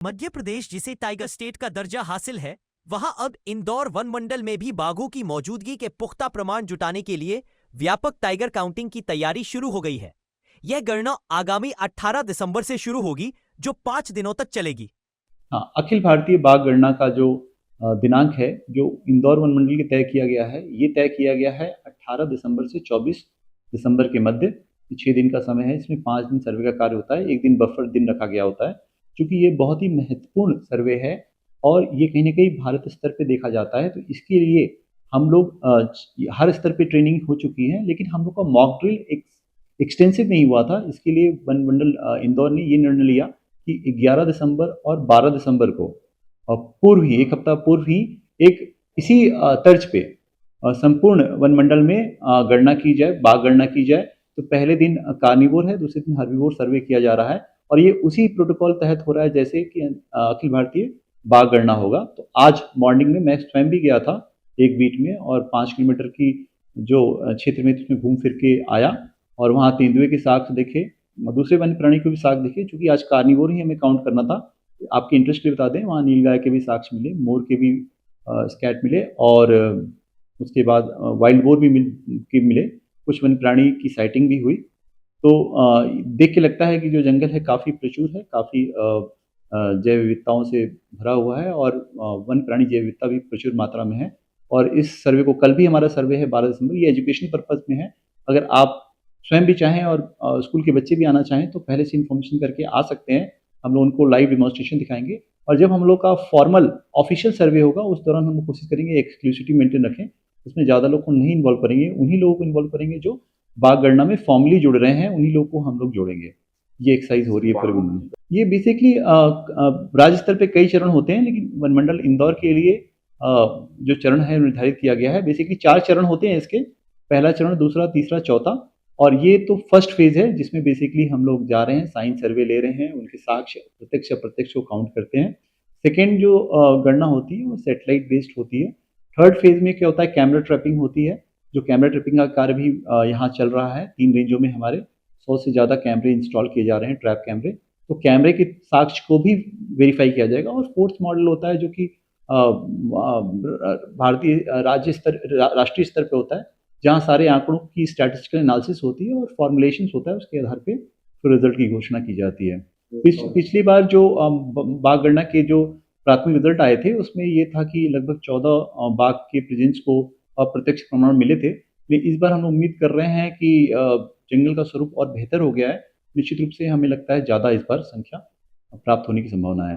मध्य प्रदेश, जिसे tiger state का दर्जा हासिल है, वहां अब इंदौर वन मंडल में भी बाघों की मौजूदगी के पुख्ता प्रमाण जुटाने के लिए व्यापक टाइगर काउंटिंग की तैयारी शुरू हो गई है। यह गणना आगामी 18 दिसंबर से शुरू होगी, जो 5 दिनों तक चलेगी। हाँ, अखिल भारतीय बाघ गणना का जो दिनांक है, जो इंदौर वन मंडल के तय किया गया है, ये तय किया गया है 18 दिसंबर से 24 दिसंबर के मध्य। 6 दिन का समय है। इसमें 5 दिन सर्वे का कार्य होता है, 1 दिन बफर दिन रखा गया होता है। चूंकि ये बहुत ही महत्वपूर्ण सर्वे है और ये कहीं ना कहीं भारत स्तर पे देखा जाता है, तो इसके लिए हम लोग हर स्तर पे ट्रेनिंग हो चुकी है, लेकिन हम लोग का मॉक ड्रिल एक्सटेंसिव नहीं हुआ था। इसके लिए वन मंडल इंदौर ने ये निर्णय लिया कि 11 दिसंबर और 12 दिसंबर को पूर्व ही, 1 हफ्ता पूर्व ही, एक इसी तर्ज पे संपूर्ण वन मंडल में गणना की जाए, बाघ गणना की जाए। तो पहले दिन कार्निवोर है, दूसरे दिन हर्बीवोर सर्वे किया जा रहा है और ये उसी प्रोटोकॉल तहत हो रहा है जैसे कि अखिल भारतीय बाघ गणना होगा। तो आज मॉर्निंग में मैं स्वयं भी गया था एक बीट में और 5 किलोमीटर की जो क्षेत्र में उसमें घूम फिर के आया और वहाँ तेंदुए के साक्ष्य देखे, दूसरे वन्य प्राणी को भी साक्ष्य दिखे। चूंकि आज कार्निवोर ही हमें काउंट करना था, आपके इंटरेस्ट के लिए बता दें, वहाँ नीलगाय के भी साक्ष्य मिले, मोर के भी स्कैट मिले और उसके बाद वाइल्ड बोर भी मिले। कुछ वन्य प्राणी की साइटिंग भी हुई। तो देख के लगता है कि जो जंगल है काफ़ी प्रचुर है, काफ़ी जैव विविधताओं से भरा हुआ है और वन्य प्राणी जैव विविधता भी प्रचुर मात्रा में है। और इस सर्वे को, कल भी हमारा सर्वे है 12 दिसंबर, ये एजुकेशनल पर्पज़ में है। अगर आप स्वयं भी चाहें और स्कूल के बच्चे भी आना चाहें तो पहले से इन्फॉर्मेशन करके आ सकते हैं। हम लोग उनको लाइव डेमोन्स्ट्रेशन दिखाएंगे और जब हम लोग का फॉर्मल ऑफिशियल सर्वे होगा उस दौरान हम लोग कोशिश करेंगे एक्सक्लूसिविटी मेंटेन रखें, उसमें ज़्यादा लोग को नहीं इन्वॉल्व करेंगे। उन्हीं लोगों को इन्वॉल्व करेंगे जो बाघ गणना में फॉर्मली जुड़ रहे हैं, उन्हीं लोगों को हम लोग जोड़ेंगे। ये एक्सरसाइज हो रही है पूरे में। ये बेसिकली राज्य स्तर पे कई चरण होते हैं, लेकिन वन मंडल इंदौर के लिए जो चरण है निर्धारित किया गया है। बेसिकली 4 चरण होते हैं इसके, पहला चरण, दूसरा, तीसरा, चौथा। और ये तो फर्स्ट फेज है जिसमें बेसिकली हम लोग जा रहे हैं, साइंस सर्वे ले रहे हैं, उनके साक्ष्य प्रत्यक्ष अप्रत्यक्ष को काउंट करते हैं। सेकेंड जो गणना होती है वो सैटेलाइट बेस्ड होती है। थर्ड फेज में क्या होता है, कैमरा ट्रैपिंग होती है। जो कैमरा ट्रैपिंग का कार्य भी यहाँ चल रहा है। 3 रेंजों में हमारे 100 से ज़्यादा कैमरे इंस्टॉल किए जा रहे हैं, ट्रैप कैमरे। तो कैमरे के साक्ष्य को भी वेरीफाई किया जाएगा। और फोर्थ मॉडल होता है जो कि भारतीय राज्य स्तर, राष्ट्रीय स्तर पे होता है, जहाँ सारे आंकड़ों की स्टैटिस्टिकल एनालिसिस होती है और फॉर्मुलेशन होता है, उसके आधार पे फिर रिजल्ट की घोषणा की जाती है। पिछली बार जो बाघ गणना के जो प्राथमिक रिजल्ट आए थे उसमें ये था कि लगभग 14 बाघ के प्रेजेंस को अप्रत्यक्ष प्रमाण मिले थे। लेकिन इस बार हम उम्मीद कर रहे हैं कि जंगल का स्वरूप और बेहतर हो गया है। निश्चित रूप से हमें लगता है ज़्यादा इस बार संख्या प्राप्त होने की संभावना है।